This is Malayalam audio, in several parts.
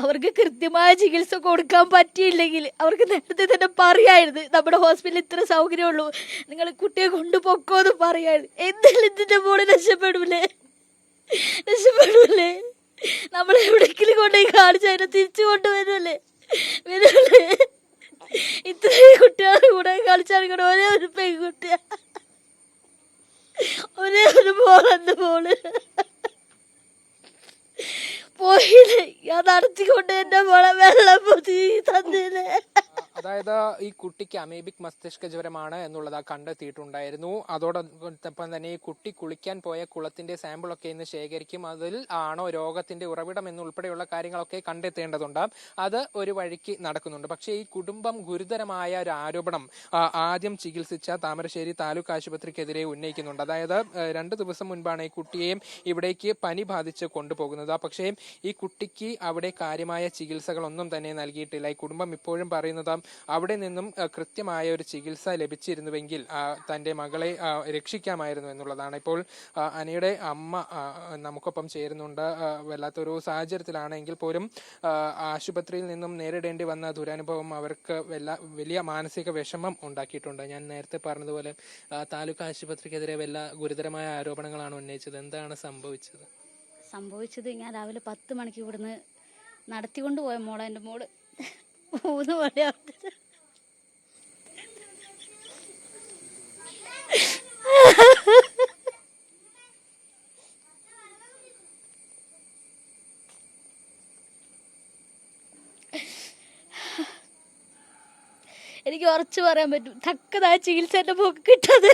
അവർക്ക് കൃത്യമായ ചികിത്സ കൊടുക്കാൻ പറ്റിയില്ലെങ്കിൽ അവർക്ക് നേരത്തെ തന്നെ പറയായിരുന്നു, നമ്മുടെ ഹോസ്പിറ്റലിൽ ഇത്ര സൗകര്യമുള്ളൂ, നിങ്ങൾ കുട്ടിയെ കൊണ്ടുപോക്കോന്ന് പറയായിരുന്നു. എന്തായാലും ഇതിന്റെ മോള് രക്ഷപ്പെടൂലേ? നമ്മൾ എവിടെയെങ്കിലും കൊണ്ടുപോയി കാണിച്ചതിനെ തിരിച്ചു കൊണ്ടുവരുമല്ലേ? വരൂലേ? ഇത്രയും കുട്ടികളുടെ കൂടെ കളിച്ചാൽ കൂടെ ഒരേ ഒരു പെൺകുട്ടിയാ, ഒരേ ഒരു മോളെന്റെ മോള് പോയില്ലേ? ഞാൻ നടത്തിക്കൊണ്ട് എന്റെ മോളെ വെള്ളം പൊതി തന്നില്ലേ? അതായത് ഈ കുട്ടിക്ക് അമീബിക് മസ്തിഷ്ക ജ്വരമാണ് എന്നുള്ളത് കണ്ടെത്തിയിട്ടുണ്ടായിരുന്നു. അതോടൊപ്പം തന്നെ ഈ കുട്ടി കുളിക്കാൻ പോയ കുളത്തിന്റെ സാമ്പിളൊക്കെ ഇന്ന് ശേഖരിക്കും. അതിൽ ആണോ രോഗത്തിന്റെ ഉറവിടം എന്നുൾപ്പെടെയുള്ള കാര്യങ്ങളൊക്കെ കണ്ടെത്തേണ്ടതുണ്ട്. അത് ഒരു വഴിക്ക് നടക്കുന്നുണ്ട്. പക്ഷേ ഈ കുടുംബം ഗുരുതരമായ ഒരു ആരോപണം ആദ്യം ചികിത്സിച്ച താമരശ്ശേരി താലൂക്ക് ആശുപത്രിക്കെതിരെ ഉന്നയിക്കുന്നുണ്ട്. അതായത് 2 ദിവസം മുൻപാണ് ഈ കുട്ടിയെയും ഇവിടേക്ക് പനി ബാധിച്ച് കൊണ്ടുപോകുന്നത്. പക്ഷേ ഈ കുട്ടിക്ക് അവിടെ കാര്യമായ ചികിത്സകളൊന്നും തന്നെ നൽകിയിട്ടില്ല. ഈ കുടുംബം ഇപ്പോഴും പറയുന്നത് അവിടെ നിന്നും കൃത്യമായ ഒരു ചികിത്സ ലഭിച്ചിരുന്നുവെങ്കിൽ തന്റെ മകളെ രക്ഷിക്കാമായിരുന്നു എന്നുള്ളതാണ്. ഇപ്പോൾ അനയുടെ അമ്മ നമുക്കൊപ്പം ചേരുന്നുണ്ട്. വല്ലാത്തൊരു സാഹചര്യത്തിലാണെങ്കിൽ പോലും ആശുപത്രിയിൽ നിന്നും നേരിടേണ്ടി വന്ന ദുരനുഭവം അവർക്ക് വലിയ മാനസിക വിഷമം ഉണ്ടാക്കിയിട്ടുണ്ട്. ഞാൻ നേരത്തെ പറഞ്ഞതുപോലെ താലൂക്ക് ആശുപത്രിക്കെതിരെ ഗുരുതരമായ ആരോപണങ്ങളാണ് ഉന്നയിച്ചത്. എന്താണ് സംഭവിച്ചത്? ഞാൻ രാവിലെ 10 മണിക്ക് ഇവിടുന്ന് നടത്തിക്കൊണ്ട് പോയ മോളെ, എൻ്റെ മോള് 3 മണിയാവുന്നത് എനിക്ക് ഉറച്ചു പറയാൻ പറ്റും, തക്കതായ ചികിത്സ എന്റെ മോക്ക് കിട്ടാതെ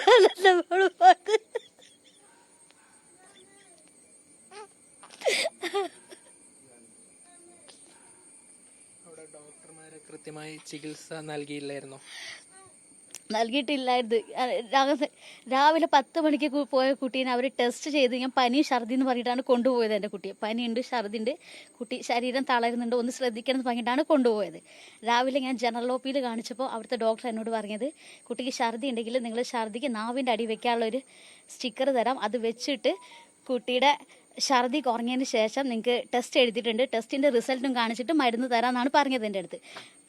ഡോക്ടർമാരെ കൃത്യമായി ചികിത്സ നൽകിയില്ലായിരുന്നോ? നൽകിയിട്ടില്ലായിരുന്നു. രാവിലെ 10 മണിക്ക് പോയ കുട്ടീനെ അവർ ടെസ്റ്റ് ചെയ്ത്, ഞാൻ പനി ഛർദി എന്ന് പറഞ്ഞിട്ടാണ് കൊണ്ടുപോയത്. എൻ്റെ കുട്ടിയെ പനിയുണ്ട്, ഛർദിണ്ട്, കുട്ടി ശരീരം തളരുന്നുണ്ട്, ഒന്ന് ശ്രദ്ധിക്കണം എന്ന് പറഞ്ഞിട്ടാണ് കൊണ്ടുപോയത്. രാവിലെ ഞാൻ ജനറൽ ഒ പിയിൽ കാണിച്ചപ്പോൾ അവിടുത്തെ ഡോക്ടർ എന്നോട് പറഞ്ഞത്, കുട്ടിക്ക് ഛർദി ഉണ്ടെങ്കിൽ നിങ്ങൾ ഛർദിക്ക് നാവിൻ്റെ അടി വെക്കാനുള്ളൊരു സ്റ്റിക്കർ തരാം, അത് വെച്ചിട്ട് കുട്ടിയുടെ ഛർദി കുറഞ്ഞതിന് ശേഷം നിങ്ങൾക്ക് ടെസ്റ്റ് എഴുതിയിട്ടുണ്ട്, ടെസ്റ്റിൻ്റെ റിസൾട്ടും കാണിച്ചിട്ട് മരുന്ന് തരാമെന്നാണ് പറഞ്ഞത് എൻ്റെ അടുത്ത്.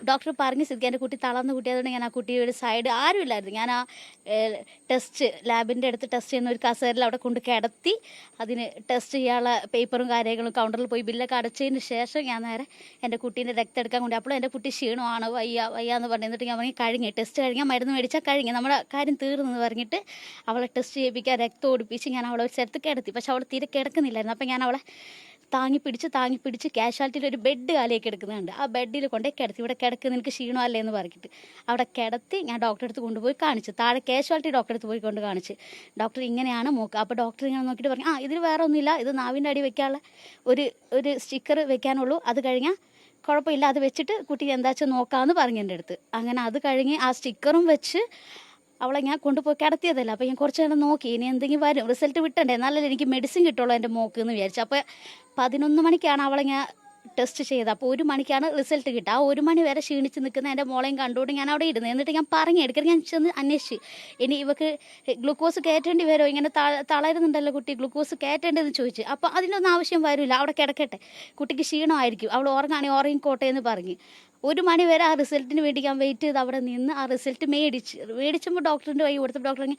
ഡോക്ടർ പറഞ്ഞ് സ്ഥിതിക്ക് എൻ്റെ കുട്ടി തളർന്ന കുട്ടിയായതുകൊണ്ട് ഞാൻ ആ കുട്ടിയുടെ സൈഡ് ആരും ഇല്ലായിരുന്നു, ഞാൻ ആ ടെസ്റ്റ് ലാബിൻ്റെ അടുത്ത് ടെസ്റ്റ് ചെയ്യുന്ന ഒരു കസേരയിൽ അവിടെ കൊണ്ട് കിടത്തി അതിന് ടെസ്റ്റ് ചെയ്യാനുള്ള പേപ്പറും കാര്യങ്ങളും കൗണ്ടറിൽ പോയി ബില്ലൊക്കെ അടച്ചതിന് ശേഷം ഞാൻ നേരെ എൻ്റെ കുട്ടീൻ്റെ രക്തം എടുക്കാൻ കൊണ്ട്. അപ്പോൾ എൻ്റെ കുട്ടി ക്ഷീണമാണ്, വയ്യാന്ന് പറഞ്ഞു. എന്നിട്ട് ഞാൻ പറഞ്ഞ് കഴിഞ്ഞ് ടെസ്റ്റ് കഴിഞ്ഞാൽ മരുന്ന് മേടിച്ചാൽ കഴിഞ്ഞ് നമ്മുടെ കാര്യം തീർന്നെന്ന് പറഞ്ഞിട്ട് അവളെ ടെസ്റ്റ് ചെയ്യിപ്പിക്കാൻ രക്തം ഓടിപ്പിച്ച് ഞാൻ അവളെ ഒരു സ്ഥലത്ത് കിടത്തി. പക്ഷെ അവൾ തീരെ കിടക്കുന്നില്ലായിരുന്നു. അപ്പം ഞാൻ അവളെ താങ്ങി പിടിച്ച് കാഷ്വാലിറ്റിയിൽ ഒരു ബെഡ് കാലിയൊക്കെ എടുക്കുന്നുണ്ട്, ആ ബെഡിൽ കൊണ്ടേ കിടത്തി. ഇവിടെ കിടക്കുന്ന എനിക്ക് ക്ഷീണമല്ലേ എന്ന് പറഞ്ഞിട്ട് അവിടെ കിടത്തി ഞാൻ ഡോക്ടറെ അടുത്ത് കൊണ്ടുപോയി കാണിച്ചു. താഴെ കാഷ്വാലിറ്റി ഡോക്ടറെ അടുത്ത് പോയി കൊണ്ട് കാണിച്ച്, ഡോക്ടർ ഇങ്ങനെയാണ് മൂക്ക്. അപ്പോൾ ഡോക്ടർ ഇങ്ങനെ നോക്കിയിട്ട് പറഞ്ഞു, ഇതിൽ വേറെ ഒന്നുമില്ല, ഇത് നാവിൻ്റെ അടി വെക്കാനുള്ള ഒരു സ്റ്റിക്കർ വെക്കാനുള്ളൂ, അത് കഴിഞ്ഞാൽ കുഴപ്പമില്ല, അത് വെച്ചിട്ട് കുട്ടി എന്താ വെച്ചാൽ നോക്കാമെന്ന് പറഞ്ഞു എൻ്റെ അടുത്ത്. അങ്ങനെ അത് കഴിഞ്ഞ് ആ സ്റ്റിക്കറും വെച്ച് അവളെ ഞാൻ കൊണ്ടുപോയി കിടത്തിയതല്ല. അപ്പോൾ ഞാൻ കുറച്ച് നേരം നോക്കി, ഇനി എന്തെങ്കിലും വരും, റിസൾട്ട് വിട്ടണ്ടേ, എന്നാലല്ലേ എനിക്ക് മെഡിസിൻ കിട്ടുള്ളൂ എൻ്റെ മോക്ക് എന്ന് വിചാരിച്ചു. അപ്പോൾ 11 മണിക്കാണ് അവളെ ഞാൻ ടെസ്റ്റ് ചെയ്തത്. അപ്പോൾ 1 മണിക്കാണ് റിസൾട്ട് കിട്ടുക. ആ 1 മണി വരെ ക്ഷീണിച്ച് നിൽക്കുന്ന എൻ്റെ മോളെയും കണ്ടുകൊണ്ട് ഞാൻ അവിടെ ഇരുന്നു. എന്നിട്ട് ഞാൻ പറഞ്ഞു എടുക്കൽ ഞാൻ ചെന്ന് അന്വേഷിച്ച്, ഇനി ഇവക്ക് ഗ്ലൂക്കോസ് കയറ്റേണ്ടി വരുമോ, ഇങ്ങനെ തളരുന്നുണ്ടല്ലോ കുട്ടി, ഗ്ലൂക്കോസ് കയറ്റേണ്ടതെന്ന് ചോദിച്ചു. അപ്പോൾ അതിനൊന്നും ആവശ്യം വരില്ല, അവിടെ കിടക്കട്ടെ, കുട്ടിക്ക് ക്ഷീണമായിരിക്കും, അവൾ ഉറങ്ങാണെങ്കിൽ ഉറങ്ങിക്കോട്ടെ എന്ന് പറഞ്ഞു. 1 മണി വരെ ആ റിസൾട്ടിന് വേണ്ടി ഞാൻ വെയിറ്റ് ചെയ്ത് അവിടെ നിന്ന് ആ റിസൾട്ട് മേടിച്ചപ്പോൾ ഡോക്ടറിൻ്റെ കൈ കൊടുത്തപ്പോൾ ഡോക്ടർ പറഞ്ഞു,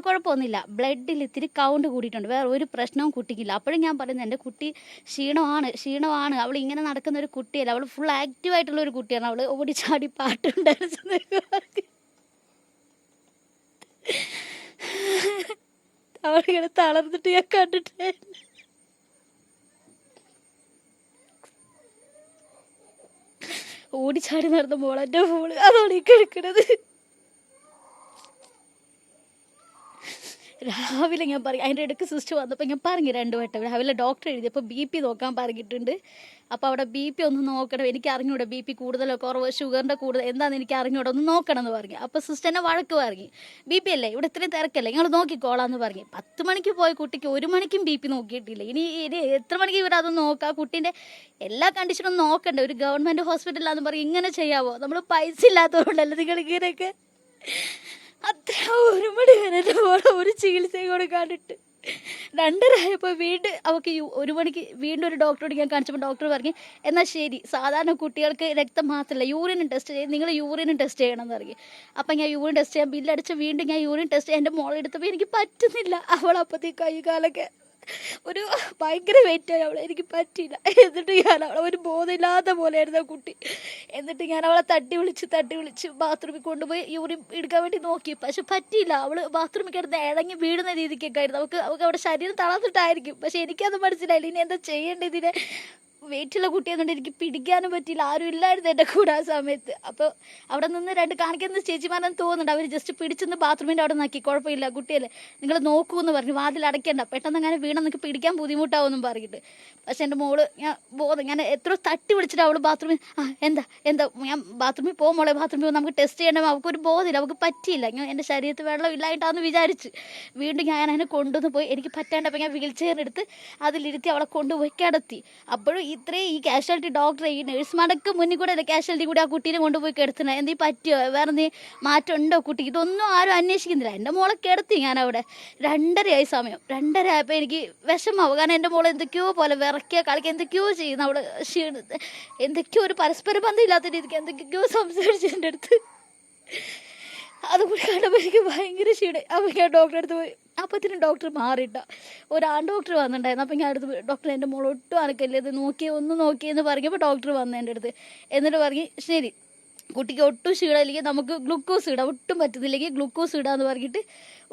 കുഴപ്പമൊന്നുമില്ല, ബ്ലഡിൽ ഇത്തിരി കൗണ്ട് കൂടിയിട്ടുണ്ട്, വേറെ ഒരു പ്രശ്നവും കുട്ടിക്കില്ല. അപ്പോഴും ഞാൻ പറയുന്നത് എൻ്റെ കുട്ടി ക്ഷീണമാണ്, അവൾ ഇങ്ങനെ നടക്കുന്ന ഒരു കുട്ടിയല്ല, അവൾ ഫുൾ ആക്റ്റീവായിട്ടുള്ള ഒരു കുട്ടിയാണ്, അവൾ ഓടിച്ചാടി പാട്ടുണ്ടായിരുന്നു. അവളിങ്ങനെ തളർന്നിട്ട് ഞാൻ കണ്ടിട്ടേ ഓടിച്ചാടി നടന്ന മോളെൻ്റെ മോള് അതാണ് ഈ കിടക്കണത്. രാവിലെ ഞാൻ പറയും, അതിൻ്റെ ഇടയ്ക്ക് സിസ്റ്റർ വന്നപ്പോൾ ഞാൻ പറഞ്ഞു 2 വട്ടം രാവിലെ ഡോക്ടർ എഴുതിയപ്പോൾ BP നോക്കാൻ പറഞ്ഞിട്ടുണ്ട്. അപ്പോൾ അവിടെ BP ഒന്ന് നോക്കണം, എനിക്ക് അറിഞ്ഞൂടെ BP കൂടുതലോ കുറവോ ഷുഗറിൻ്റെ കൂടുതൽ എന്താണെന്ന് എനിക്ക് അറിഞ്ഞൂടെ, ഒന്ന് നോക്കണം എന്ന് പറഞ്ഞു. അപ്പോൾ സിസ്റ്ററിനെ വഴക്ക് പറഞ്ഞു, BP അല്ലേ ഇവിടെ ഇത്രയും തിരക്കല്ലേ, ഞങ്ങൾ നോക്കിക്കോളാന്ന് പറഞ്ഞു. 10 മണിക്ക് പോയ കുട്ടിക്ക് 1 മണിക്കും BP നോക്കിയിട്ടില്ല. ഇനി എത്ര മണിക്ക് ഇവരതൊന്ന് നോക്കാം, കുട്ടീൻ്റെ എല്ലാ കണ്ടീഷനും നോക്കണ്ടേ, ഒരു ഗവൺമെൻറ് ഹോസ്പിറ്റലാന്ന് പറയും, ഇങ്ങനെ ചെയ്യാവോ, നമ്മൾ പൈസ ഇല്ലാത്തതുകൊണ്ടല്ലേ നിങ്ങൾ ഇങ്ങനെയൊക്കെ. അത്ര 1 മണി വരെ മോളെ ഒരു ചികിത്സയും കൂടെ കണ്ടിട്ട് 2:30 ആയപ്പോൾ വീണ്ടും അവൾക്ക് 1 മണിക്ക് വീണ്ടും ഒരു ഡോക്ടറോട് ഞാൻ കാണിച്ചപ്പോൾ ഡോക്ടർ പറഞ്ഞു എന്നാൽ ശരി, സാധാരണ കുട്ടികൾക്ക് രക്തം മാത്രമല്ല യൂറിനും ടെസ്റ്റ് ചെയ്യും, നിങ്ങൾ യൂറിനും ടെസ്റ്റ് ചെയ്യണം എന്ന് പറഞ്ഞു. അപ്പം ഞാൻ യൂറിൻ ടെസ്റ്റ് ചെയ്യാൻ ബില്ലടിച്ച് വീണ്ടും ഞാൻ യൂറിൻ ടെസ്റ്റ് ചെയ്യാൻ എൻ്റെ മോളെ എടുത്തപ്പോൾ എനിക്ക് പറ്റുന്നില്ല. അവളപ്പത്തേക്ക് കൈ കാലൊക്കെ ഒരു ഭയങ്കര വെയിറ്റായി അവളെ, എനിക്ക് പറ്റിയില്ല. എന്നിട്ട് ഞാൻ അവളെ ഒരു ബോധമില്ലാത്ത പോലെയായിരുന്നു ആ കുട്ടി. എന്നിട്ട് ഞാൻ അവളെ തട്ടി വിളിച്ച് ബാത്റൂമിൽ കൊണ്ടുപോയി യൂറിൻ എടുക്കാൻ വേണ്ടി നോക്കി. പക്ഷെ പറ്റിയില്ല. അവൾ ബാത്റൂമിൽ കിടന്ന് ഇഴങ്ങി വീഴുന്ന രീതിക്കൊക്കെ ആയിരുന്നു. അവൾക്ക് അവിടെ ശരീരം തളർന്നിട്ടായിരിക്കും. പക്ഷെ എനിക്കത് മനസ്സിലായില്ല. ഇനി എന്താ ചെയ്യേണ്ടത്? ഇതിനെ വെയിറ്റുള്ള കുട്ടിയെന്നുകൊണ്ട് എനിക്ക് പിടിക്കാനും പറ്റിയില്ല. ആരും ഇല്ലായിരുന്നു എൻ്റെ കൂടെ ആ സമയത്ത്. അപ്പോൾ അവിടെ നിന്ന് 2 കാണിക്കുന്ന ചേച്ചിമാരെന്ന് തോന്നുന്നുണ്ട്. അവർ ജസ്റ്റ് പിടിച്ചെന്ന് ബാത്റൂമിൻ്റെ അവിടെ നോക്കി, കുഴപ്പമില്ല കുട്ടിയല്ലേ, നിങ്ങൾ നോക്കൂ എന്ന് പറഞ്ഞു. വാതിൽ അടയ്ക്കണ്ട, പെട്ടെന്ന് അങ്ങനെ വീണ നിങ്ങൾക്ക് പിടിക്കാൻ ബുദ്ധിമുട്ടാവുമെന്നും പറഞ്ഞിട്ട്. പക്ഷെ എൻ്റെ മോള് ഞാൻ എത്ര തട്ടി വിളിച്ചിട്ട് അവൾ ബാത്റൂമിൽ എന്താ ഞാൻ ബാത്റൂമിൽ പോകും മോളെ, ബാത്റൂമിൽ പോകും, നമുക്ക് ടെസ്റ്റ് ചെയ്യണം. അവൾക്കൊരു ബോധമില്ല, അവൾക്ക് പറ്റിയില്ല. ഞാൻ എൻ്റെ ശരീരത്തിൽ വെള്ളം ഇല്ലായിട്ടാന്ന് വിചാരിച്ച് വീണ്ടും ഞാൻ അതിനെ കൊണ്ടുവന്ന് പോയി. എനിക്ക് പറ്റാണ്ടപ്പോൾ ഞാൻ വീൽ ചെയറിനെടുത്ത് അതിലിരുത്തി അവളെ കൊണ്ടുപോയി കിടത്തി. അപ്പോഴും ഇത്രയും ഈ കാഷ്വാലിറ്റി ഡോക്ടർ ഈ നഴ്സുമാരൊക്കെ മുന്നിൽ കൂടെ കാഷ്വാലിറ്റി കൂടി ആ കുട്ടീനെ കൊണ്ടുപോയി കിടത്തുന്നത്. എന്തെങ്കിലും പറ്റിയോ, വേറെ എന്തെങ്കിലും മാറ്റം ഉണ്ടോ കുട്ടിക്ക്, ഇതൊന്നും ആരും അന്വേഷിക്കുന്നില്ല. എൻ്റെ മോളെ കിടത്തി ഞാൻ അവിടെ. 2:30 ആയി സമയം. 2:30 ആയപ്പോൾ എനിക്ക് വിഷമാവും. കാരണം എൻ്റെ മോളെ എന്തൊക്കെയോ പോലെ വിറയ്ക്കുക കളിക്കുക എന്തൊക്കെയോ ചെയ്യുന്നു. അവൾ എന്തൊക്കെയോ ഒരു പരസ്പര ബന്ധമില്ലാത്ത രീതിക്ക് എന്തൊക്കെയോ സംസാരിച്ചു എൻ്റെ അടുത്ത്. അതുകൂടി കണ്ടപ്പോൾ എനിക്ക് ഭയങ്കര ക്ഷീണം. അപ്പോൾ ഞാൻ ഡോക്ടറെ അടുത്ത് പോയി. അപ്പത്തിനും ഡോക്ടർ മാറിയിട്ട ഒരു ആൺ ഡോക്ടർ വന്നിട്ടുണ്ടായിരുന്നു. അപ്പം ഞാൻ അടുത്ത് ഡോക്ടർ എൻ്റെ മോൾ ഒട്ടും അനക്കല്ലേ, ഇത് ഒന്ന് നോക്കിയെന്ന് പറഞ്ഞപ്പോൾ ഡോക്ടർ വന്നു എൻ്റെ അടുത്ത്. എന്നിട്ട് പറഞ്ഞ് ശരി, കുട്ടിക്ക് ഒട്ടും ക്ഷീണമില്ലെങ്കിൽ നമുക്ക് ഗ്ലൂക്കോസ് ഇടാം, ഒട്ടും പറ്റുന്നില്ലെങ്കിൽ ഗ്ലൂക്കോസ് ഇടാന്ന് പറഞ്ഞിട്ട്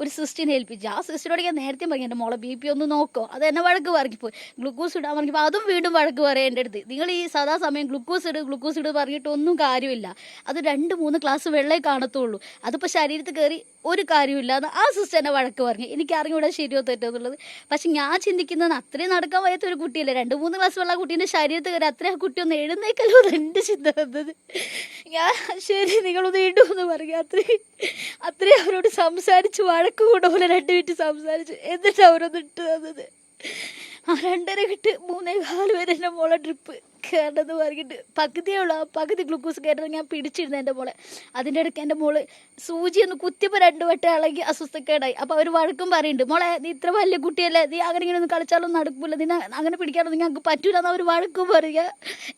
ഒരു സിസ്റ്റിനെ ഏൽപ്പിച്ചു. ആ സിസ്റ്ററോട് ഞാൻ നേരത്തെ പറഞ്ഞു എൻ്റെ മോളെ BP ഒന്ന് നോക്കോ, അത് എന്നെ വഴക്ക് പറഞ്ഞിപ്പോയി. ഗ്ലൂക്കോസ് ഇടാൻ പറഞ്ഞപ്പോൾ അതും വീണ്ടും വഴക്ക് പറയാം എൻ്റെ അടുത്ത്. നിങ്ങൾ ഈ സാധാ സമയം ഗ്ലൂക്കോസ് ഇട് പറഞ്ഞിട്ടൊന്നും കാര്യമില്ല, അത് 2-3 ഗ്ലാസ് വെള്ളമേ കാണത്തുള്ളൂ, അതിപ്പോൾ ശരീരത്തിൽ കയറി ഒരു കാര്യമില്ല എന്ന് ആ സിസ്റ്റർ എന്നെ വഴക്ക് പറഞ്ഞു. എനിക്ക് അറിഞ്ഞൂടാ ശരിയോ തെറ്റോ എന്നുള്ളത്. പക്ഷെ ഞാൻ ചിന്തിക്കുന്നത് അത്രയും നടക്കാൻ വയ്യാത്ത ഒരു കുട്ടിയല്ലേ, 2-3 ഗ്ലാസ് വെള്ളം കുട്ടീൻ്റെ ശരീരത്തിൽ കയറി അത്രയും ആ കുട്ടി ഒന്ന് എഴുന്നേക്കല്ലോ എന്ന് എൻ്റെ ചിന്ത വന്നത്. ഞാൻ ശരി നിങ്ങളൊന്ന് ഇടുമെന്ന് പറഞ്ഞു. അത്രയും അവരോട് സംസാരിച്ച് വഴക്ക് കൊണ്ടുപോലെ 2 മിനിറ്റ് സംസാരിച്ച് എന്നിട്ട് അവരൊന്ന് ഇട്ട് തന്നത്. ആ 2:30 വിട്ട് 3:15 വരെ എൻ്റെ മോളെ ട്രിപ്പ് കയറണമെന്ന് പറഞ്ഞിട്ട് പകുതി ഗ്ലൂക്കോസ് കയറണം ഞാൻ പിടിച്ചിരുന്നു എൻ്റെ മോളെ. അതിൻ്റെ ഇടയ്ക്ക് എൻ്റെ മോള് സൂചി ഒന്ന് കുത്തിയപ്പോൾ 2 വട്ടം ഇളകി അസ്വസ്ഥക്കേടായി. അപ്പോൾ അവർ വഴക്കും പറയുന്നുണ്ട്, മോളെ നീ ഇത്ര വലിയ കുട്ടിയല്ലേ, നീ അങ്ങനെ ഇങ്ങനെ ഒന്നും കളിച്ചാലൊന്നും നടക്കില്ല, നീ അങ്ങനെ പിടിക്കാനൊന്നും ഞങ്ങൾക്ക് പറ്റൂല എന്ന് അവർ വഴക്കും പറയുക.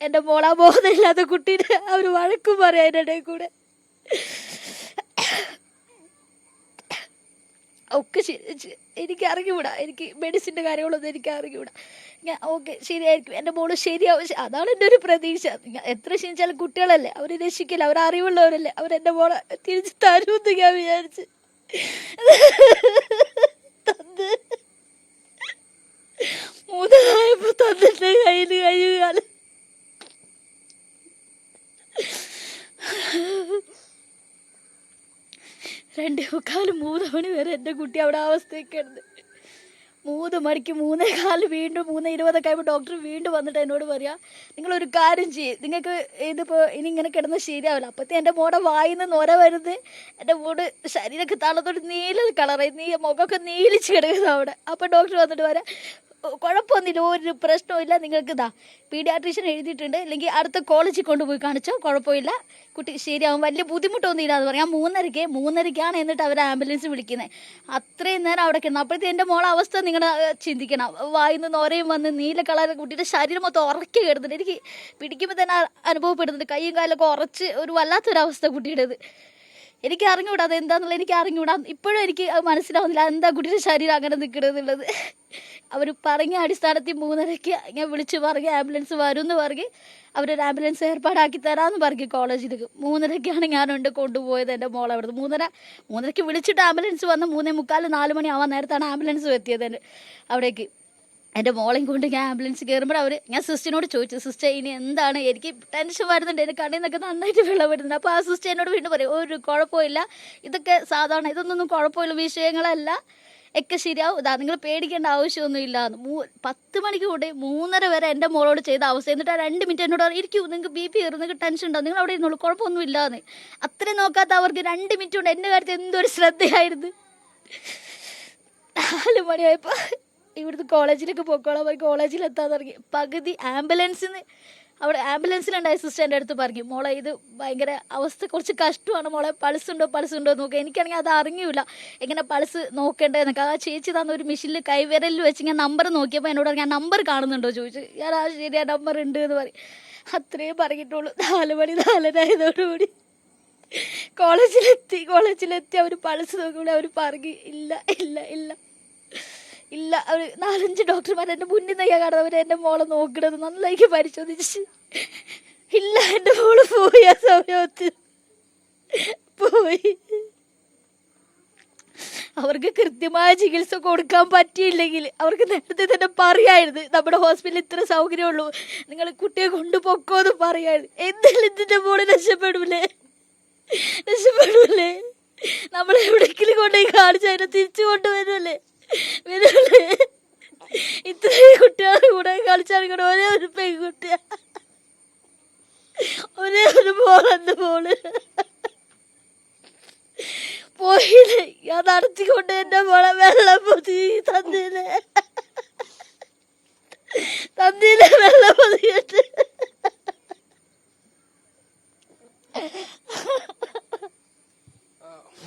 എൻ്റെ മോളെ ബോധമില്ലാത്ത കുട്ടീനെ അവർ വഴക്കും പറയാം അതിൻ്റെ ഇടയിൽ കൂടെ. ഒക്കെ എനിക്ക് അറിഞ്ഞുകൂടാ, എനിക്ക് മെഡിസിൻ്റെ കാര്യങ്ങളൊന്നും എനിക്ക് അറിഞ്ഞുകൂടാ. ഞാൻ ഓക്കെ ശരിയായിരിക്കും, എൻ്റെ മോള് ശരിയാവും, അതാണ് എൻ്റെ ഒരു പ്രതീക്ഷ. എത്ര ക്ഷണിച്ചാലും കുട്ടികളല്ലേ, അവർ രക്ഷിക്കില്ല, അവർ അറിവുള്ളവരല്ലേ, അവരെൻ്റെ മോളെ തിരിച്ച് തരുമെന്ന് ഞാൻ വിചാരിച്ച് തന്ന് 3 തന്നിട്ട് കയ്യിൽ 2:15 3 വരെ എൻ്റെ കുട്ടി അവിടെ അവസ്ഥയൊക്കെ ഉണ്ട്. 3 മണിക്ക് 3:15 വീണ്ടും 3:20 ആയപ്പോൾ ഡോക്ടർ വീണ്ടും വന്നിട്ട് എന്നോട് പറയാ, നിങ്ങളൊരു കാര്യം ചെയ്യും, നിങ്ങൾക്ക് ഇതിപ്പോൾ ഇനി ഇങ്ങനെ കിടന്ന് ശരിയാവില്ല. അപ്പോഴത്തെ എൻ്റെ മോടെ വായിന്ന് നൊര വരുന്നത്, എൻ്റെ മോട് ശരീരമൊക്കെ തളർന്നോട്ട് നീല കളറായി, മുഖമൊക്കെ നീലിച്ച് കിടക്കുന്നത് അവിടെ. അപ്പോൾ ഡോക്ടർ വന്നിട്ട് പറയാം, കുഴപ്പമൊന്നുമില്ല, ഒരു പ്രശ്നമില്ല, നിങ്ങൾക്ക് പീഡിയാട്രീഷ്യൻ എഴുതിയിട്ടുണ്ട്, അല്ലെങ്കിൽ അടുത്ത കോളേജിൽ കൊണ്ടുപോയി കാണിച്ചോ, കുഴപ്പമില്ല, കുട്ടി ശരിയാവും, വലിയ ബുദ്ധിമുട്ടൊന്നും ഇല്ല എന്ന് പറയാം. 3:30 എന്നിട്ട് അവർ ആംബുലൻസ് വിളിക്കുന്നത്. അത്രയും നേരം അവിടെ കിടന്നു. അപ്പോഴത്തെ എൻ്റെ മോളെ അവസ്ഥ നിങ്ങൾ ചിന്തിക്കണം. വായിന്ന് നോരയും വന്ന് നീല കളർ, കുട്ടിയുടെ ശരീരം മൊത്തം ഉറക്കി കിടന്നുണ്ട്. എനിക്ക് പിടിക്കുമ്പോൾ തന്നെ അനുഭവപ്പെടുന്നുണ്ട്, കൈയും കാലൊക്കെ ഉറച്ച് ഒരു വല്ലാത്തൊരവസ്ഥ കുട്ടിയുടേത്. എനിക്ക് അറിഞ്ഞൂടാ അത് എന്താന്നുള്ളത്, എനിക്ക് അറിഞ്ഞൂടാ, ഇപ്പോഴും എനിക്ക് മനസ്സിലാവുന്നില്ല എന്താ കുട്ടിയുടെ ശരീരം അങ്ങനെ നിൽക്കണമെന്നുള്ളത്. അവർ പറഞ്ഞ അടിസ്ഥാനത്തിൽ 3:30 ഞാൻ വിളിച്ച് പറഞ്ഞ് ആംബുലൻസ് വരും എന്ന് പറഞ്ഞ് അവരൊരു ആംബുലൻസ് ഏർപ്പാടാക്കി തരാമെന്ന് പറഞ്ഞു കോളേജിലേക്ക്. 3:30 ഞാനുണ്ട് കൊണ്ടുപോയത് എൻ്റെ മോളെ അവിടുന്ന്. 3:30 വിളിച്ചിട്ട് ആംബുലൻസ് വന്ന് 3:45 4 മണി ആവാൻ നേരത്താണ് ആംബുലൻസ് എത്തിയത് അവിടേക്ക്. എൻ്റെ മോളെയും കൊണ്ട് ഞാൻ ആംബുലൻസ് കയറുമ്പോൾ ഞാൻ സിസ്റ്ററിനോട് ചോദിച്ചു, സിസ്റ്റർ ഇനി എന്താണ്, എനിക്ക് ടെൻഷൻ വരുന്നുണ്ട്, എൻ്റെ കണ്ണിൽ നിന്നൊക്കെ നന്നായിട്ട് വെള്ളം വരുന്നുണ്ട്. അപ്പോൾ ആ സിസ്റ്റർ എന്നോട് വീണ്ടും പറയും, ഒരു കുഴപ്പമില്ല, ഇതൊക്കെ സാധാരണ, ഇതൊന്നും കുഴപ്പമില്ല വിഷയങ്ങളല്ല, ഒക്കെ ശരിയാവും, നിങ്ങൾ പേടിക്കേണ്ട ആവശ്യമൊന്നും ഇല്ലാന്ന്. 10 മണിക്ക് കൂടി 3:30 വരെ എൻ്റെ മോളോട് ചെയ്ത അവസ്ഥ. എന്നിട്ട് ആ 2 മിനിറ്റ് എന്നോട് ഇരിക്കൂ, നിങ്ങൾക്ക് BP കയറും, നിങ്ങൾക്ക് ടെൻഷൻ ഉണ്ടാവും, നിങ്ങൾ അവിടെ ഇരുന്നോളൂ, കുഴപ്പമൊന്നും ഇല്ലാന്ന്. അത്രയും നോക്കാത്ത അവർക്ക് 2 മിനിറ്റ് കൊണ്ട് എൻ്റെ കാര്യത്തിൽ എന്തൊരു ശ്രദ്ധയായിരുന്നു. 4 മണിയായപ്പോൾ ഇവിടുന്ന് കോളേജിലേക്ക് പോയിക്കോളാം പോയി കോളേജിലെത്താൻ തുടങ്ങി. പകുതി ആംബുലൻസിൽ നിന്ന് അവിടെ ആംബുലൻസിലുണ്ടായ സിസ്റ്റർ എൻ്റെ അടുത്ത് പറഞ്ഞു, മോളെ ഇത് ഭയങ്കര അവസ്ഥ കുറച്ച് കഷ്ടമാണ് മോളെ, പൾസ് ഉണ്ടോ നോക്കുക. എനിക്കാണെങ്കിൽ അത് അറിഞ്ഞൂല എങ്ങനെ പൾസ് നോക്കേണ്ടതെന്നൊക്കെ. ആ ചേച്ചി തന്ന ഒരു മെഷീനിൽ കൈവിരലിൽ വെച്ച് ഞാൻ നമ്പർ നോക്കിയപ്പോൾ എന്നോട് പറഞ്ഞു, ഞാൻ നമ്പർ കാണുന്നുണ്ടോ ചോദിച്ചു. ഞാൻ ആ ശരിയാ നമ്പർ ഉണ്ട് എന്ന് പറയും. അത്രയും പറഞ്ഞിട്ടുള്ളൂ. 4 മണി 4:30 ആയതോടുകൂടി കോളേജിലെത്തി അവർ പൾസ് നോക്കുമ്പോൾ അവർ പറഞ്ഞു ഇല്ല ഇല്ല ഇല്ല ഇല്ല. അവർ 4-5 ഡോക്ടർമാർ എൻ്റെ മുന്നിൽ നിന്നൊക്കെ കാണുന്നത് അവർ എൻ്റെ മോളെ നോക്കണത് നന്നായി പരിശോധിച്ച് ഇല്ല, എൻ്റെ മോള് പോയി, ആ സമയത്ത് പോയി. അവർക്ക് കൃത്യമായ ചികിത്സ കൊടുക്കാൻ പറ്റിയില്ലെങ്കിൽ അവർക്ക് നേരത്തെ തന്നെ പറയായിരുന്നു, നമ്മുടെ ഹോസ്പിറ്റലിൽ ഇത്ര സൗകര്യമുള്ളൂ, നിങ്ങൾ കുട്ടിയെ കൊണ്ടുപോക്കോന്ന് പറയായിരുന്നു. എന്തായാലും ഇതിൻ്റെ മോള് രക്ഷപ്പെടൂലേ? നമ്മൾ എവിടെയെങ്കിലും കൊണ്ടുപോയി കാണിച്ചതിനെ തിരിച്ചു കൊണ്ടുവരുമല്ലേ? ഇത്രയും കുട്ടികളെ കൂടെ കളിച്ചാൽ ഒരേ ഒരു പെൺകുട്ടിയാ, ഒരേ ഒരു മോള് പോയില്ലേ. ഞാൻ നടത്തിക്കൊണ്ട് എൻ്റെ മോളെ വെള്ളം പൊതി തന്നില്ലേ വെള്ളം പൊതിയിട്ട്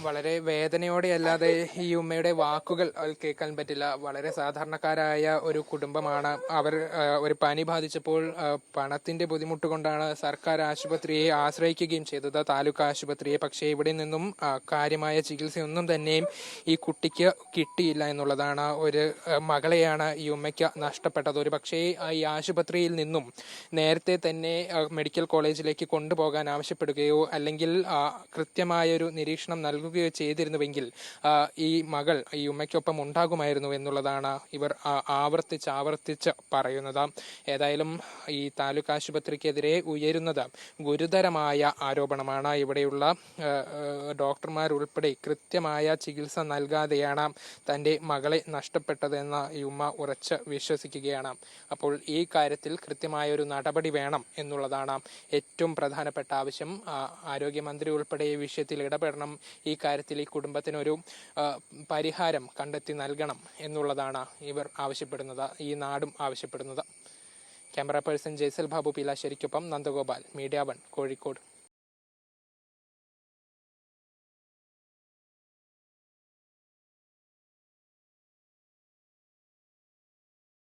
വളരെ വേദനയോടെ അല്ലാതെ ഈ ഉമ്മയുടെ വാക്കുകൾ കേൾക്കാൻ പറ്റില്ല. വളരെ സാധാരണക്കാരായ ഒരു കുടുംബമാണ് അവർ. ഒരു പനി ബാധിച്ചപ്പോൾ പണത്തിന്റെ ബുദ്ധിമുട്ട് കൊണ്ടാണ് സർക്കാർ ആശുപത്രിയെ ആശ്രയിക്കുകയും ചെയ്തത്, താലൂക്ക് ആശുപത്രിയെ. പക്ഷേ ഇവിടെ നിന്നും കാര്യമായ ചികിത്സയൊന്നും തന്നെയും ഈ കുട്ടിക്ക് കിട്ടിയില്ല എന്നുള്ളതാണ്. ഒരു മകളെയാണ് ഈ ഉമ്മയ്ക്ക് നഷ്ടപ്പെട്ടത്. ഒരു പക്ഷേ ഈ ആശുപത്രിയിൽ നിന്നും നേരത്തെ തന്നെ മെഡിക്കൽ കോളേജിലേക്ക് കൊണ്ടുപോകാൻ ആവശ്യപ്പെടുകയോ അല്ലെങ്കിൽ കൃത്യമായൊരു നിരീക്ഷണം നൽകുകയോ ചെയ്തിരുന്നുവെങ്കിൽ ഈ മകൾ ഈ ഉമ്മയ്ക്കൊപ്പം ഉണ്ടാകുമായിരുന്നു എന്നുള്ളതാണ് ഇവർ ആവർത്തിച്ച് പറയുന്നത്. ഏതായാലും ഈ താലൂക്ക് ആശുപത്രിക്കെതിരെ ഉയരുന്നത് ഗുരുതരമായ ആരോപണമാണ്. ഇവിടെയുള്ള ഡോക്ടർമാരുൾപ്പെടെ കൃത്യമായ ചികിത്സ നൽകാതെയാണ് തൻ്റെ മകളെ നഷ്ടപ്പെട്ടതെന്ന് ഈ ഉമ്മ ഉറച്ച് വിശ്വസിക്കുകയാണ്. അപ്പോൾ ഈ കാര്യത്തിൽ കൃത്യമായൊരു നടപടി വേണം എന്നുള്ളതാണ് ഏറ്റവും പ്രധാനപ്പെട്ട ആവശ്യം. ആരോഗ്യമന്ത്രി ഉൾപ്പെടെ ഈ വിഷയത്തിൽ ഇടപെടണം. ഈ കാര്യത്തിൽ ഈ കുടുംബത്തിനൊരു പരിഹാരം കണ്ടെത്തി നൽകണം എന്നുള്ളതാണ് ഇവർ ആവശ്യപ്പെടുന്നത്, ഈ നാടും ആവശ്യപ്പെടുന്നത്. ക്യാമറ പേഴ്സൺ ജയ്സൽ ബാബു പീലാശ്ശേരിക്കൊപ്പം നന്ദഗോപാൽ, മീഡിയ 1 കോഴിക്കോട്.